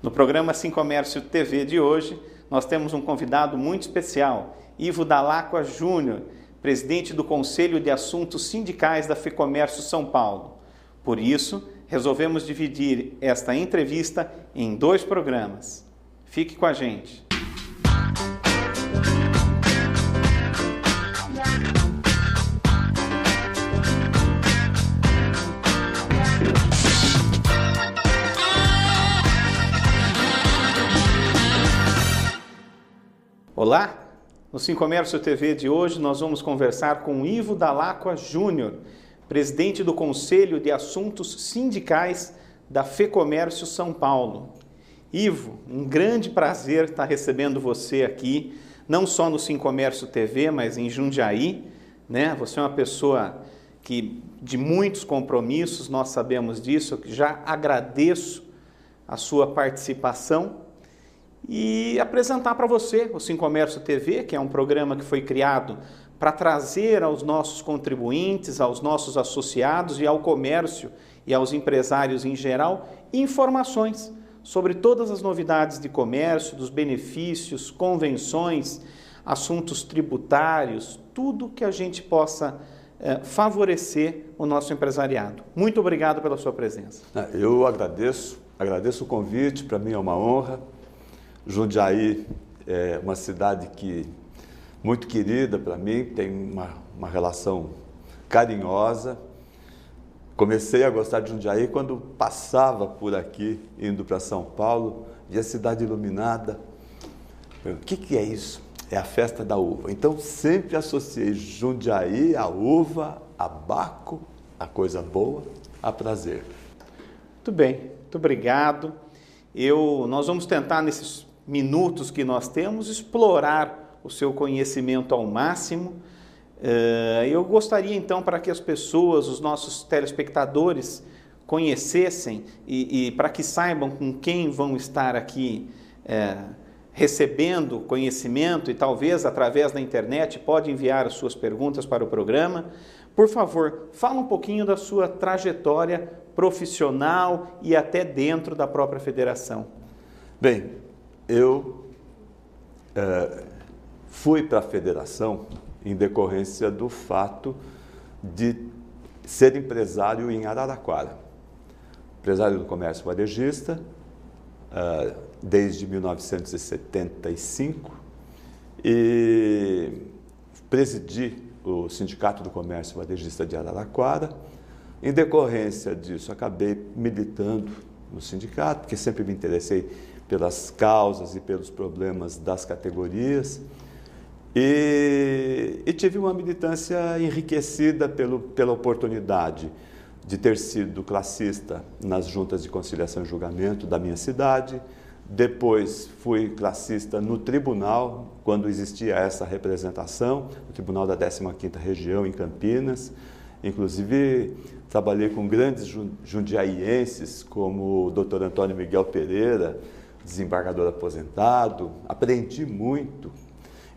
No programa Sim Comércio TV de hoje, nós temos um convidado muito especial, Ivo Dall'Acqua Júnior, presidente do Conselho de Assuntos Sindicais da FEComércio São Paulo. Por isso, resolvemos dividir esta entrevista em 2 programas. Fique com a gente. Olá! No Sim Comércio TV de hoje nós vamos conversar com Ivo Dall'Acqua Júnior, presidente do Conselho de Assuntos Sindicais da FEComércio São Paulo. Ivo, um grande prazer estar recebendo você aqui, não só no Sim Comércio TV, mas em Jundiaí, né? Você é uma pessoa de muitos compromissos, nós sabemos disso, já agradeço a sua participação. E apresentar para você o Sim Comércio TV, que é um programa que foi criado para trazer aos nossos contribuintes, aos nossos associados e ao comércio e aos empresários em geral, informações sobre todas as novidades de comércio, dos benefícios, convenções, assuntos tributários, tudo que a gente possa favorecer o nosso empresariado. Muito obrigado pela sua presença. Eu agradeço o convite, para mim é uma honra. Jundiaí é uma cidade muito querida para mim, tem uma relação carinhosa. Comecei a gostar de Jundiaí quando passava por aqui, indo para São Paulo, via a cidade iluminada. O que é isso? É a festa da uva. Então sempre associei Jundiaí a uva, a Baco, a coisa boa, a prazer. Muito bem, muito obrigado. Nós vamos tentar nesses minutos que nós temos, explorar o seu conhecimento ao máximo. Eu gostaria então para que as pessoas, os nossos telespectadores conhecessem e para que saibam com quem vão estar aqui recebendo conhecimento e talvez através da internet pode enviar as suas perguntas para o programa. Por favor, fala um pouquinho da sua trajetória profissional e até dentro da própria federação. Bem, eu fui para a federação em decorrência do fato de ser empresário em Araraquara. Empresário do comércio varejista desde 1975 e presidi o Sindicato do Comércio Varejista de Araraquara. Em decorrência disso, acabei militando no sindicato, porque sempre me interessei pelas causas e pelos problemas das categorias e tive uma militância enriquecida pela oportunidade de ter sido classista nas juntas de conciliação e julgamento da minha cidade. Depois fui classista no tribunal, quando existia essa representação, no tribunal da 15ª Região em Campinas. Inclusive, trabalhei com grandes jundiaienses, como o Dr. Antônio Miguel Pereira, desembargador aposentado. Aprendi muito.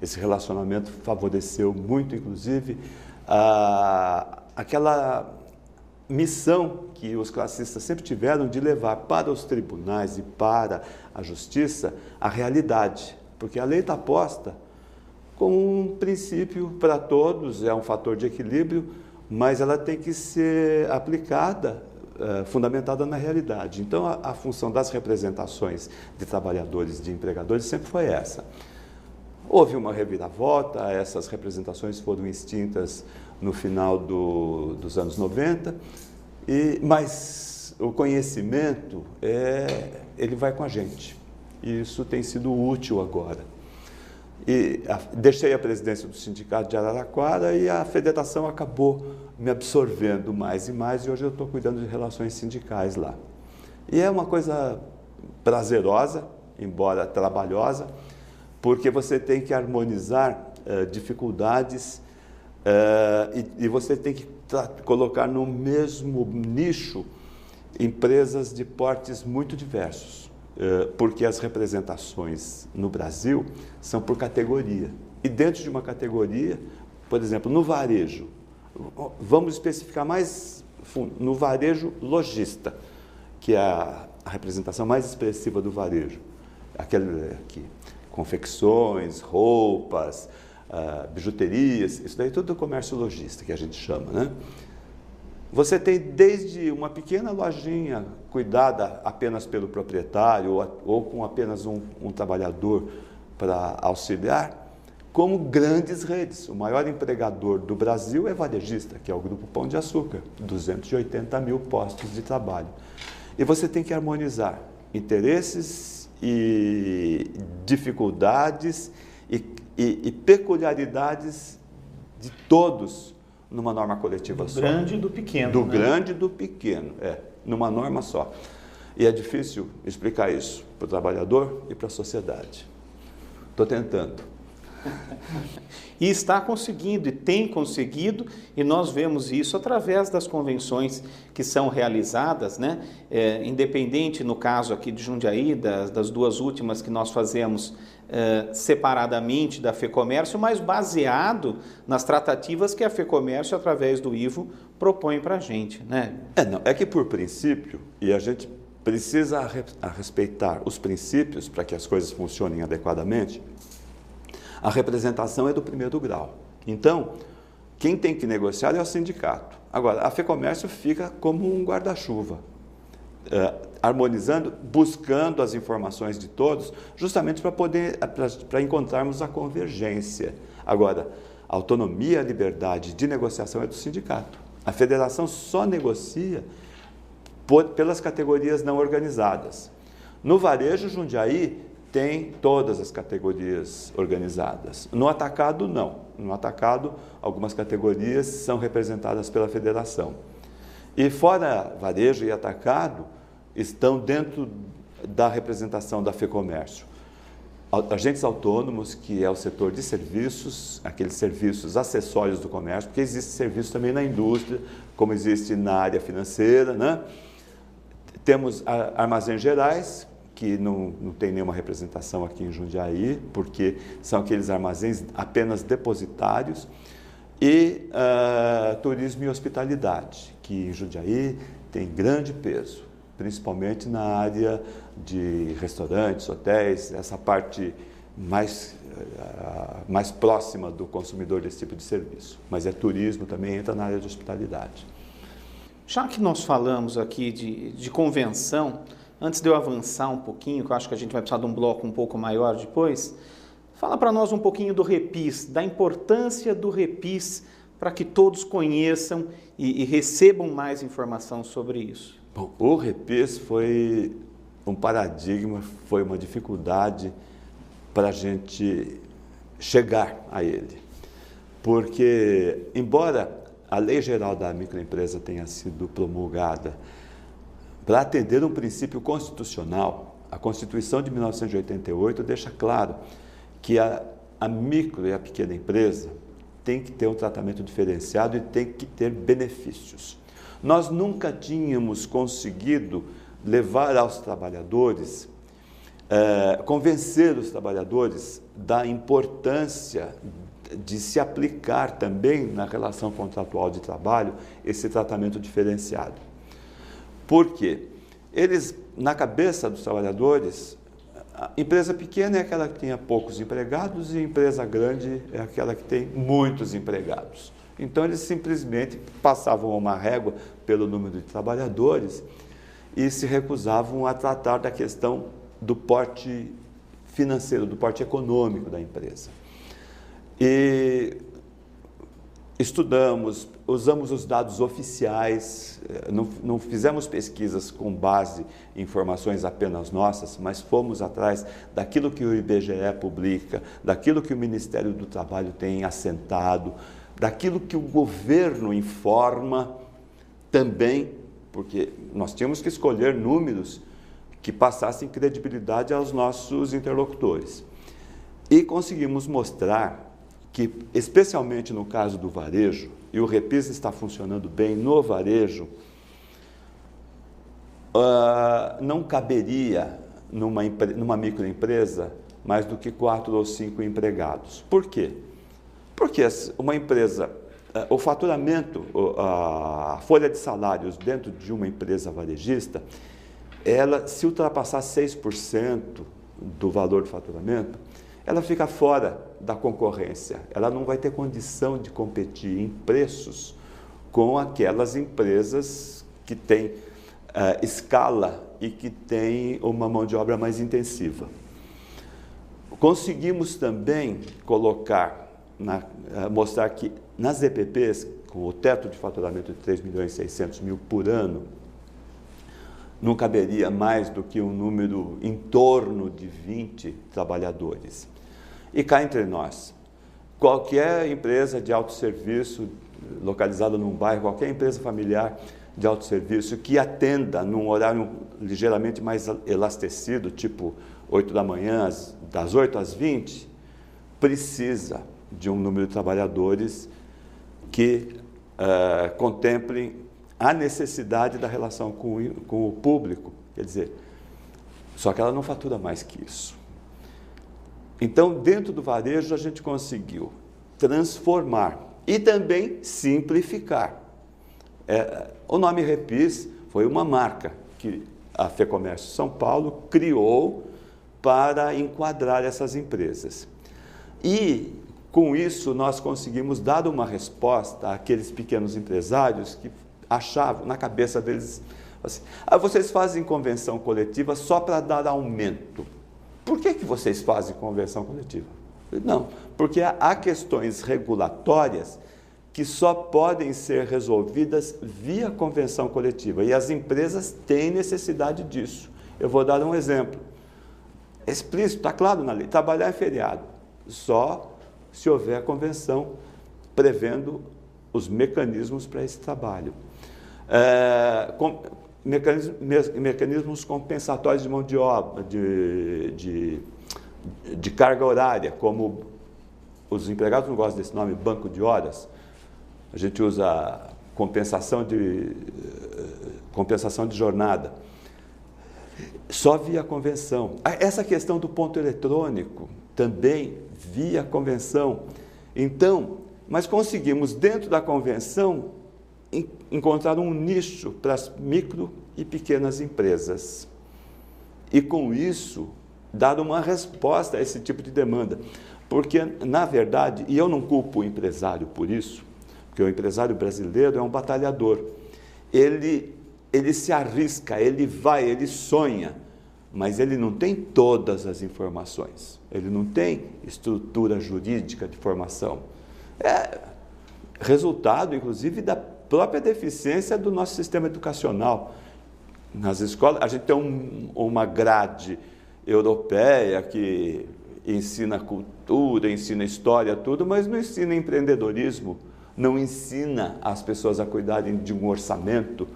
Esse relacionamento favoreceu muito, inclusive, aquela missão que os classistas sempre tiveram de levar para os tribunais e para a justiça a realidade. Porque a lei está posta como um princípio para todos, é um fator de equilíbrio, mas ela tem que ser aplicada, fundamentada na realidade. Então, a função das representações de trabalhadores, de empregadores, sempre foi essa. Houve uma reviravolta, essas representações foram extintas no final dos anos 90, mas o conhecimento, ele vai com a gente. E isso tem sido útil agora. Deixei a presidência do Sindicato de Araraquara e a federação acabou me absorvendo mais e mais, e hoje eu estou cuidando de relações sindicais lá. E é uma coisa prazerosa, embora trabalhosa, porque você tem que harmonizar dificuldades e você tem que colocar no mesmo nicho empresas de portes muito diversos, porque as representações no Brasil são por categoria. E dentro de uma categoria, por exemplo, no varejo, vamos especificar mais fundo, no varejo lojista, que é a representação mais expressiva do varejo. Aquele aqui, confecções, roupas, bijuterias, isso daí tudo é comércio lojista, que a gente chama, né? Você tem desde uma pequena lojinha cuidada apenas pelo proprietário ou com apenas um trabalhador para auxiliar, como grandes redes. O maior empregador do Brasil é varejista, que é o Grupo Pão de Açúcar, 280 mil postos de trabalho. E você tem que harmonizar interesses e dificuldades e peculiaridades de todos numa norma coletiva só. Do grande e do pequeno. Do grande e do pequeno, numa norma só. E é difícil explicar isso para o trabalhador e para a sociedade. Estou tentando. E está conseguindo, e tem conseguido, e nós vemos isso através das convenções que são realizadas, né? Independente, no caso aqui de Jundiaí, das duas últimas que nós fazemos separadamente da FEComércio, mas baseado nas tratativas que a FEComércio, através do IVO, propõe para a gente, né? É que por princípio, e a gente precisa respeitar os princípios para que as coisas funcionem adequadamente, a representação é do primeiro grau. Então, quem tem que negociar é o sindicato. Agora, a FEComércio fica como um guarda-chuva, harmonizando, buscando as informações de todos, justamente para encontrarmos a convergência. Agora, a autonomia e a liberdade de negociação é do sindicato. A federação só negocia pelas categorias não organizadas. No varejo, Jundiaí tem todas as categorias organizadas. No atacado, não. No atacado, algumas categorias são representadas pela federação. E fora varejo e atacado, estão dentro da representação da FEComércio agentes autônomos, que é o setor de serviços, aqueles serviços acessórios do comércio, porque existe serviço também na indústria, como existe na área financeira, né? Temos armazéns gerais, que não tem nenhuma representação aqui em Jundiaí, porque são aqueles armazéns apenas depositários, e turismo e hospitalidade, que em Jundiaí tem grande peso, principalmente na área de restaurantes, hotéis, essa parte mais próxima do consumidor desse tipo de serviço. Mas turismo também entra na área de hospitalidade. Já que nós falamos aqui de convenção, antes de eu avançar um pouquinho, que eu acho que a gente vai precisar de um bloco um pouco maior depois, fala para nós um pouquinho do REPIS, da importância do REPIS para que todos conheçam e recebam mais informação sobre isso. Bom, o REPIS foi um paradigma, foi uma dificuldade para a gente chegar a ele. Porque, embora a Lei Geral da Microempresa tenha sido promulgada para atender um princípio constitucional, a Constituição de 1988 deixa claro que a micro e a pequena empresa tem que ter um tratamento diferenciado e tem que ter benefícios. Nós nunca tínhamos conseguido levar aos trabalhadores, convencer os trabalhadores da importância de se aplicar também na relação contratual de trabalho esse tratamento diferenciado. Por quê? Eles, na cabeça dos trabalhadores, a empresa pequena é aquela que tenha poucos empregados e a empresa grande é aquela que tem muitos empregados. Então, eles simplesmente passavam uma régua pelo número de trabalhadores e se recusavam a tratar da questão do porte financeiro, do porte econômico da empresa. E estudamos, usamos os dados oficiais, não fizemos pesquisas com base em informações apenas nossas, mas fomos atrás daquilo que o IBGE publica, daquilo que o Ministério do Trabalho tem assentado, daquilo que o governo informa também, porque nós tínhamos que escolher números que passassem credibilidade aos nossos interlocutores. E conseguimos mostrar que, especialmente no caso do varejo, e o REPIS está funcionando bem no varejo, não caberia numa microempresa mais do que 4 ou 5 empregados. Por quê? Porque uma empresa, o faturamento, a folha de salários dentro de uma empresa varejista ela, se ultrapassar 6% do valor do faturamento, ela fica fora da concorrência. Ela não vai ter condição de competir em preços com aquelas empresas que têm escala e que têm uma mão de obra mais intensiva. Conseguimos também mostrar que nas EPPs, com o teto de faturamento de 3.600.000 por ano, não caberia mais do que um número em torno de 20 trabalhadores. E cá entre nós, qualquer empresa de autosserviço localizada num bairro, qualquer empresa familiar de autosserviço que atenda num horário ligeiramente mais elastecido, tipo 8 da manhã, das 8 às 20, precisa de um número de trabalhadores que contemplem a necessidade da relação com o público. Quer dizer, só que ela não fatura mais que isso. Então, dentro do varejo, a gente conseguiu transformar e também simplificar. O nome Repis foi uma marca que a FEComércio São Paulo criou para enquadrar essas empresas. E, com isso, nós conseguimos dar uma resposta àqueles pequenos empresários que achavam, na cabeça deles, assim, vocês fazem convenção coletiva só para dar aumento. Por que vocês fazem convenção coletiva? Não, porque há questões regulatórias que só podem ser resolvidas via convenção coletiva, e as empresas têm necessidade disso. Eu vou dar um exemplo. É explícito, está claro na lei, trabalhar é feriado, só se houver convenção prevendo os mecanismos para esse trabalho. Mecanismos compensatórios de mão de obra, de carga horária, como os empregados não gostam desse nome, banco de horas. A gente usa compensação de jornada. Só via convenção. Essa questão do ponto eletrônico, também via convenção. Então, mas conseguimos, dentro da convenção, encontrar um nicho para as micro e pequenas empresas. E, com isso, dar uma resposta a esse tipo de demanda. Porque, na verdade, e eu não culpo o empresário por isso, porque o empresário brasileiro é um batalhador. Ele se arrisca, ele vai, ele sonha, mas ele não tem todas as informações. Ele não tem estrutura jurídica de formação. É resultado, inclusive, da própria deficiência do nosso sistema educacional. Nas escolas, a gente tem uma grade europeia que ensina cultura, ensina história, tudo, mas não ensina empreendedorismo, não ensina as pessoas a cuidarem de um orçamento.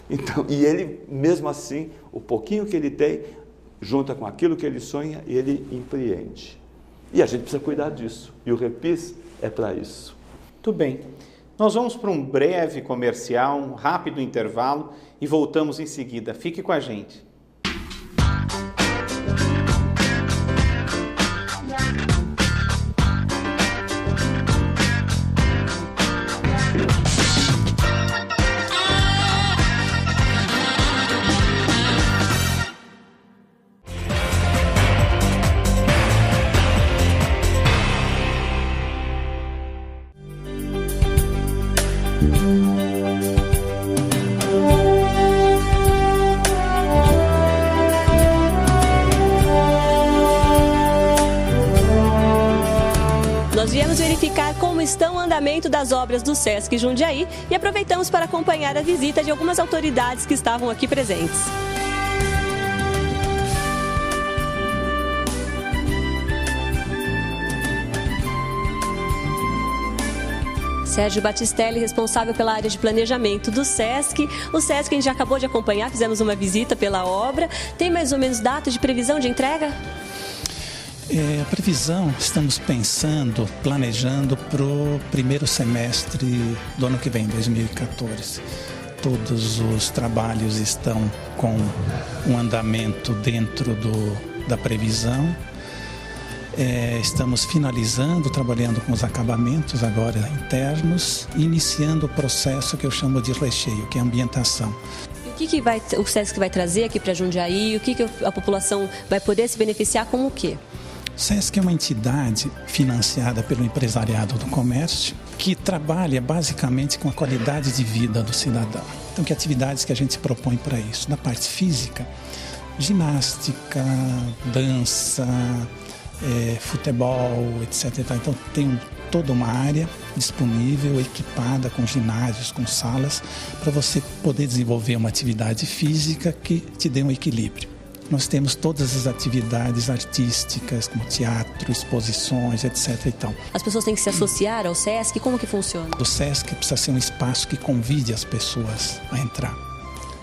Então, e ele, mesmo assim, o pouquinho que ele tem, junta com aquilo que ele sonha e ele empreende. E a gente precisa cuidar disso. E o Repis é para isso. Muito bem. Nós vamos para um breve comercial, um rápido intervalo e voltamos em seguida. Fique com a gente. Nós viemos verificar como estão o andamento das obras do Sesc Jundiaí e aproveitamos para acompanhar a visita de algumas autoridades que estavam aqui presentes. Sérgio Batistelli, responsável pela área de planejamento do Sesc. O Sesc a gente já acabou de acompanhar, fizemos uma visita pela obra. Tem mais ou menos data de previsão de entrega? A previsão, estamos planejando para o primeiro semestre do ano que vem, 2014. Todos os trabalhos estão com um andamento dentro da previsão. Estamos finalizando, trabalhando com os acabamentos agora internos e iniciando o processo que eu chamo de recheio, que é a ambientação. E o O que o SESC vai trazer aqui para Jundiaí? O que a população vai poder se beneficiar com o quê? O SESC é uma entidade financiada pelo empresariado do comércio que trabalha basicamente com a qualidade de vida do cidadão. Então, que atividades que a gente propõe para isso? Na parte física, ginástica, dança, futebol, etc. Então, tem toda uma área disponível, equipada com ginásios, com salas, para você poder desenvolver uma atividade física que te dê um equilíbrio. Nós temos todas as atividades artísticas, como teatro, exposições, etc. Então, as pessoas têm que se associar ao SESC? Como que funciona? O SESC precisa ser um espaço que convide as pessoas a entrar.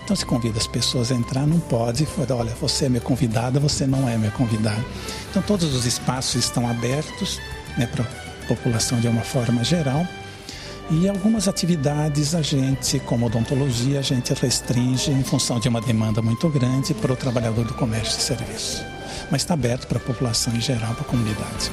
Então, se convida as pessoas a entrar, não pode, olha, você é meu convidado, você não é meu convidado. Então, todos os espaços estão abertos, né, para a população de uma forma geral. E algumas atividades a gente, como odontologia, a gente restringe em função de uma demanda muito grande para o trabalhador do comércio e serviço. Mas está aberto para a população em geral, para a comunidade.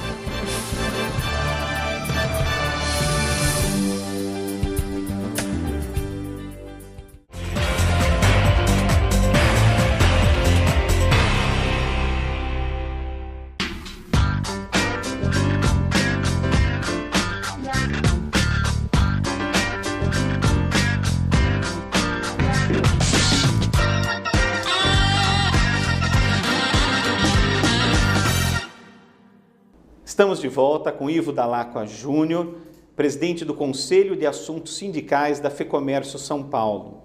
Estamos de volta com Ivo Dall'Acqua Júnior, presidente do Conselho de Assuntos Sindicais da FEComércio São Paulo.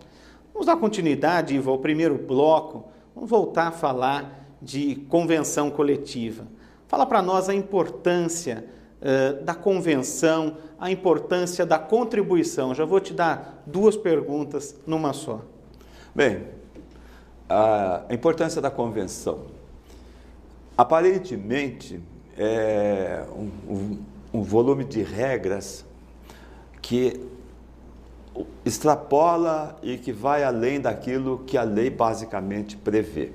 Vamos dar continuidade, Ivo, ao primeiro bloco. Vamos voltar a falar de convenção coletiva. Fala para nós a importância da convenção, a importância da contribuição. Já vou te dar duas perguntas numa só. Bem, a importância da convenção. Aparentemente, é um volume de regras que extrapola e que vai além daquilo que a lei basicamente prevê.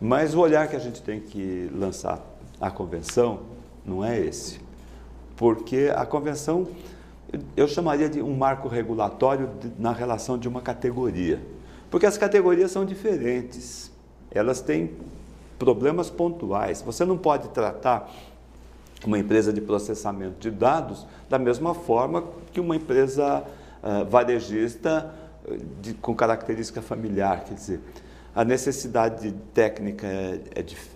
Mas o olhar que a gente tem que lançar à convenção não é esse, porque a convenção eu chamaria de um marco regulatório na relação de uma categoria, porque as categorias são diferentes, elas têm problemas pontuais. Você não pode tratar uma empresa de processamento de dados da mesma forma que uma empresa varejista com característica familiar, quer dizer, a necessidade técnica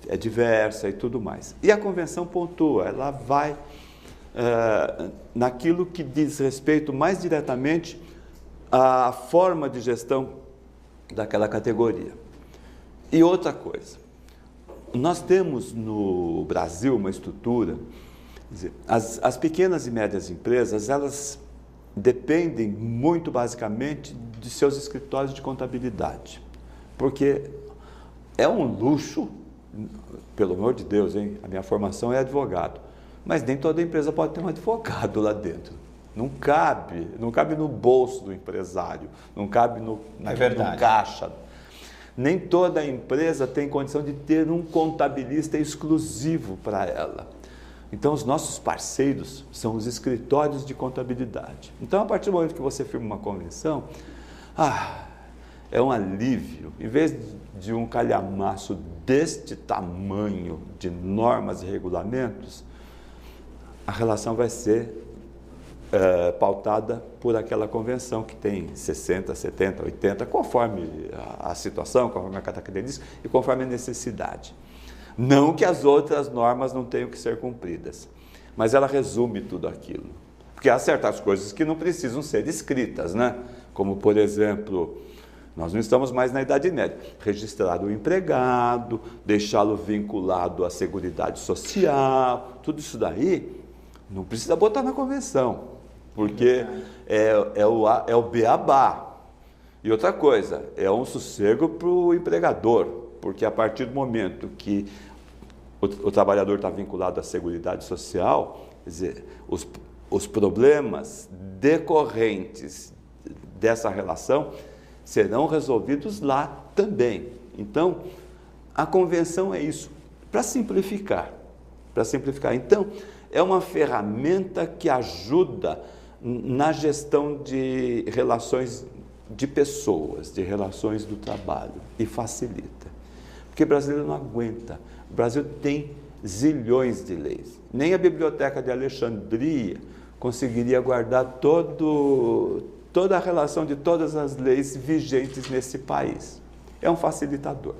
é diversa e tudo mais. E a convenção pontua, ela vai naquilo que diz respeito mais diretamente à forma de gestão daquela categoria. E outra coisa, nós temos no Brasil uma estrutura, quer dizer, as pequenas e médias empresas, elas dependem muito basicamente de seus escritórios de contabilidade, porque é um luxo, pelo amor de Deus, hein? A minha formação é advogado, mas nem toda empresa pode ter um advogado lá dentro. Não cabe no bolso do empresário, não cabe no caixa. Nem toda empresa tem condição de ter um contabilista exclusivo para ela. Então, os nossos parceiros são os escritórios de contabilidade. Então, a partir do momento que você firma uma convenção, é um alívio. Em vez de um calhamaço deste tamanho de normas e regulamentos, a relação vai ser pautada por aquela convenção que tem 60, 70, 80, conforme a situação, conforme a característica e conforme a necessidade. Não que as outras normas não tenham que ser cumpridas, mas ela resume tudo aquilo. Porque há certas coisas que não precisam ser escritas, né? Como, por exemplo, nós não estamos mais na Idade Média. Registrar o empregado, deixá-lo vinculado à Seguridade Social, tudo isso daí não precisa botar na convenção, porque é o beabá. E outra coisa, é um sossego para o empregador, porque a partir do momento que o trabalhador está vinculado à Seguridade Social, quer dizer, os problemas decorrentes dessa relação serão resolvidos lá também. Então, a convenção é isso, para simplificar. Então, é uma ferramenta que ajuda na gestão de relações de pessoas, de relações do trabalho, e facilita. Porque o brasileiro não aguenta. O Brasil tem zilhões de leis. Nem a Biblioteca de Alexandria conseguiria guardar toda a relação de todas as leis vigentes nesse país. É um facilitador.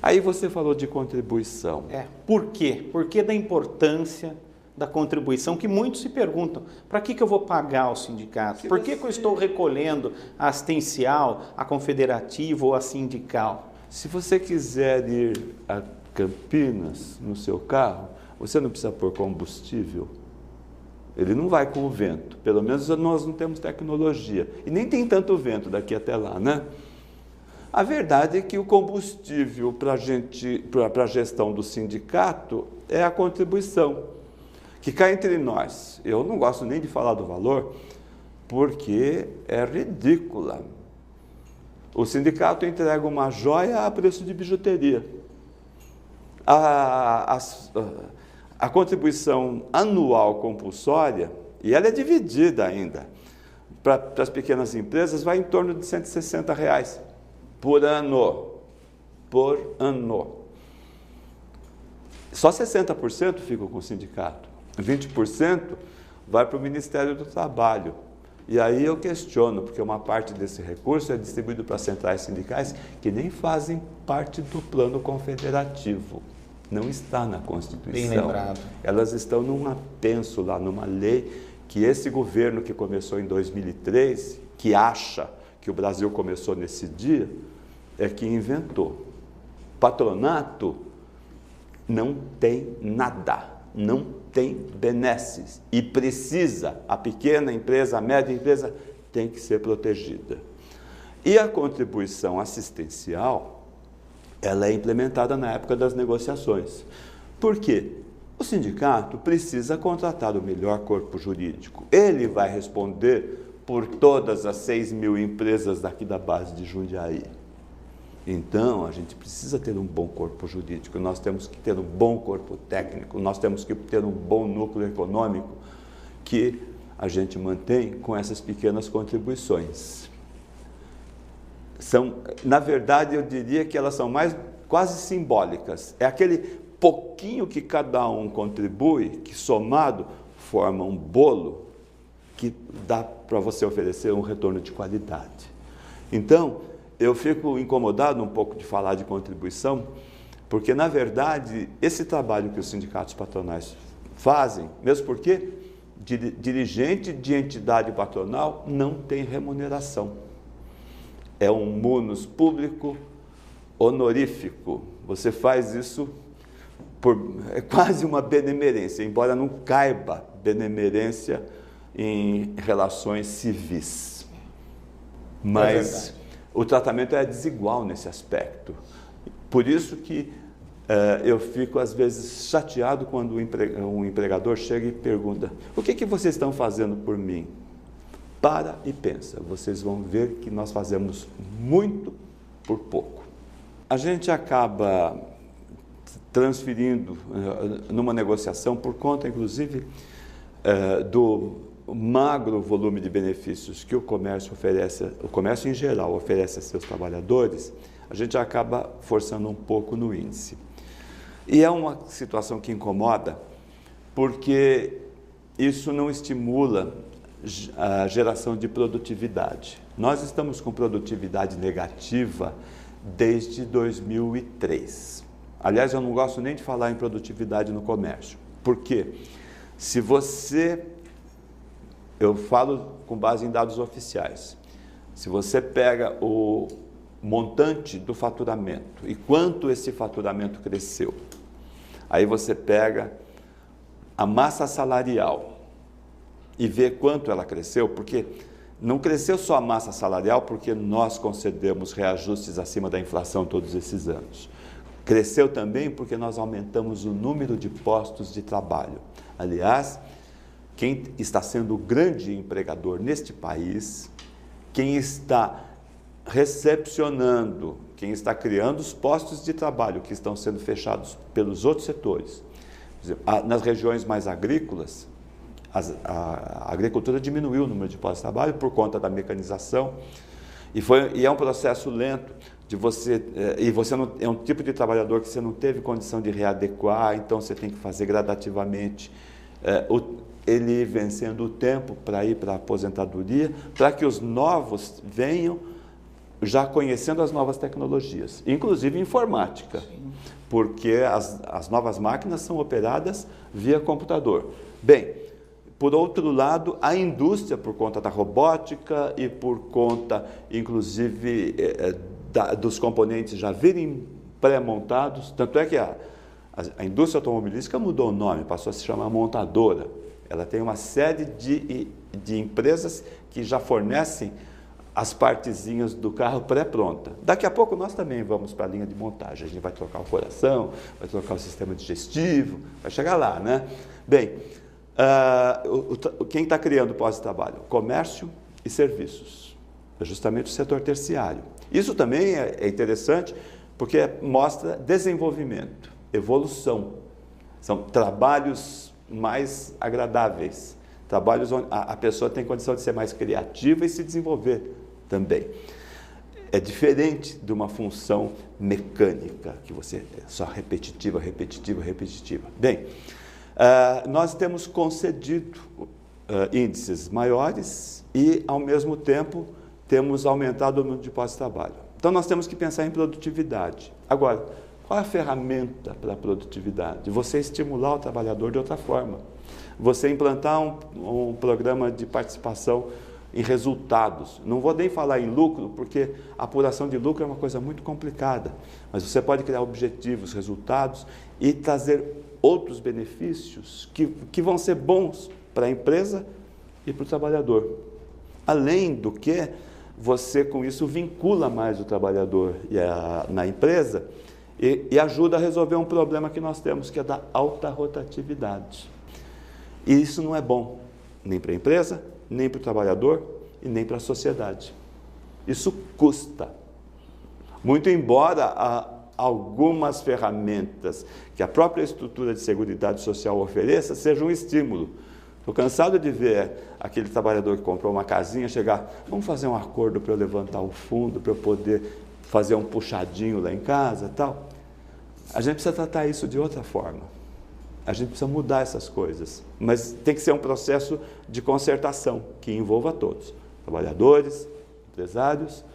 Aí você falou de contribuição. Por quê? Por que da importância da contribuição, que muitos se perguntam, para que eu vou pagar ao sindicato? Por que eu estou recolhendo a assistencial, a confederativa ou a sindical? Se você quiser ir a Campinas no seu carro, você não precisa pôr combustível. Ele não vai com o vento. Pelo menos nós não temos tecnologia. E nem tem tanto vento daqui até lá, né? A verdade é que o combustível para a gestão do sindicato é a contribuição, que cá entre nós, eu não gosto nem de falar do valor, porque é ridícula. O sindicato entrega uma joia a preço de bijuteria. A contribuição anual compulsória, e ela é dividida ainda, para as pequenas empresas, vai em torno de R$160 por ano. Por ano. Só 60% ficam com o sindicato. 20% vai para o Ministério do Trabalho. E aí eu questiono, porque uma parte desse recurso é distribuído para centrais sindicais que nem fazem parte do plano confederativo. Não está na Constituição. Bem lembrado. Elas estão num apenso lá, numa lei que esse governo que começou em 2003, que acha que o Brasil começou nesse dia, é que inventou. Patronato não tem nada, não tem benesses e precisa, a pequena empresa, a média empresa tem que ser protegida. E a contribuição assistencial, ela é implementada na época das negociações. Por quê? O sindicato precisa contratar o melhor corpo jurídico. Ele vai responder por todas as 6.000 empresas daqui da base de Jundiaí. Então, a gente precisa ter um bom corpo jurídico, nós temos que ter um bom corpo técnico, nós temos que ter um bom núcleo econômico que a gente mantém com essas pequenas contribuições. Na verdade, eu diria que elas são quase simbólicas. É aquele pouquinho que cada um contribui, que somado forma um bolo que dá para você oferecer um retorno de qualidade. Então, eu fico incomodado um pouco de falar de contribuição, porque, na verdade, esse trabalho que os sindicatos patronais fazem, mesmo porque dirigente de entidade patronal não tem remuneração. É um munus público honorífico. Você faz isso é quase uma benemerência, embora não caiba benemerência em relações civis. Mas o tratamento é desigual nesse aspecto. Por isso que eu fico, às vezes, chateado quando um empregador chega e pergunta: o que vocês estão fazendo por mim? Para e pensa, vocês vão ver que nós fazemos muito por pouco. A gente acaba transferindo numa negociação, por conta, inclusive, do magro volume de benefícios que o comércio oferece, o comércio em geral oferece a seus trabalhadores, a gente acaba forçando um pouco no índice. E é uma situação que incomoda, porque isso não estimula a geração de produtividade. Nós estamos com produtividade negativa desde 2003. Aliás, eu não gosto nem de falar em produtividade no comércio. Por quê? Eu falo com base em dados oficiais. Se você pega o montante do faturamento e quanto esse faturamento cresceu, aí você pega a massa salarial e vê quanto ela cresceu, porque não cresceu só a massa salarial porque nós concedemos reajustes acima da inflação todos esses anos. Cresceu também porque nós aumentamos o número de postos de trabalho. Aliás, quem está sendo o grande empregador neste país, quem está recepcionando, quem está criando os postos de trabalho que estão sendo fechados pelos outros setores. Nas regiões mais agrícolas, a agricultura diminuiu o número de postos de trabalho por conta da mecanização, E é um processo lento de você, e você não, é um tipo de trabalhador que você não teve condição de readequar, então você tem que fazer gradativamente ele ir vencendo o tempo para ir para a aposentadoria, para que os novos venham já conhecendo as novas tecnologias, inclusive informática, porque as novas máquinas são operadas via computador. Bem, por outro lado, a indústria, por conta da robótica e por conta, inclusive, dos componentes já virem pré-montados, tanto é que a indústria automobilística mudou o nome, passou a se chamar montadora. Ela tem uma série de empresas que já fornecem as partezinhas do carro pré-pronta. Daqui a pouco nós também vamos para a linha de montagem. A gente vai trocar o coração, vai trocar o sistema digestivo, vai chegar lá, né? Bem, quem está criando pós-trabalho? Comércio e serviços. É justamente o setor terciário. Isso também é interessante porque mostra desenvolvimento, evolução. São trabalhos mais agradáveis, trabalhos onde a pessoa tem condição de ser mais criativa e se desenvolver também. É diferente de uma função mecânica, que você é só repetitiva. Bem, nós temos concedido índices maiores e, ao mesmo tempo, temos aumentado o número de pós-trabalho. Então, nós temos que pensar em produtividade. Agora, qual é a ferramenta para a produtividade? Você estimular o trabalhador de outra forma. Você implantar um programa de participação em resultados. Não vou nem falar em lucro, porque a apuração de lucro é uma coisa muito complicada. Mas você pode criar objetivos, resultados e trazer outros benefícios que vão ser bons para a empresa e para o trabalhador. Além do que, você com isso vincula mais o trabalhador na empresa e ajuda a resolver um problema que nós temos, que é da alta rotatividade. E isso não é bom, nem para a empresa, nem para o trabalhador e nem para a sociedade. Isso custa. Muito embora algumas ferramentas que a própria estrutura de Seguridade Social ofereça sejam um estímulo. Estou cansado de ver aquele trabalhador que comprou uma casinha chegar, vamos fazer um acordo para eu levantar o fundo, para eu poder fazer um puxadinho lá em casa, tal. A gente precisa tratar isso de outra forma. A gente precisa mudar essas coisas, mas tem que ser um processo de concertação que envolva todos, trabalhadores, empresários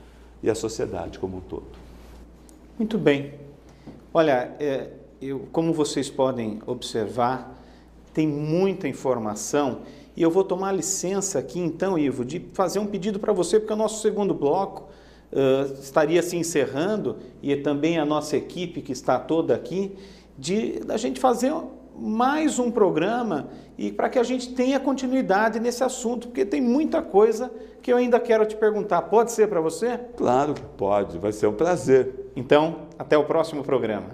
e a sociedade como um todo. Muito bem. Olha, como vocês podem observar, tem muita informação e eu vou tomar licença aqui então, Ivo, de fazer um pedido para você, porque o nosso segundo bloco estaria se encerrando e também a nossa equipe que está toda aqui, da gente fazer mais um programa e para que a gente tenha continuidade nesse assunto, porque tem muita coisa que eu ainda quero te perguntar. Pode ser para você? Claro que pode, vai ser um prazer. Então, até o próximo programa.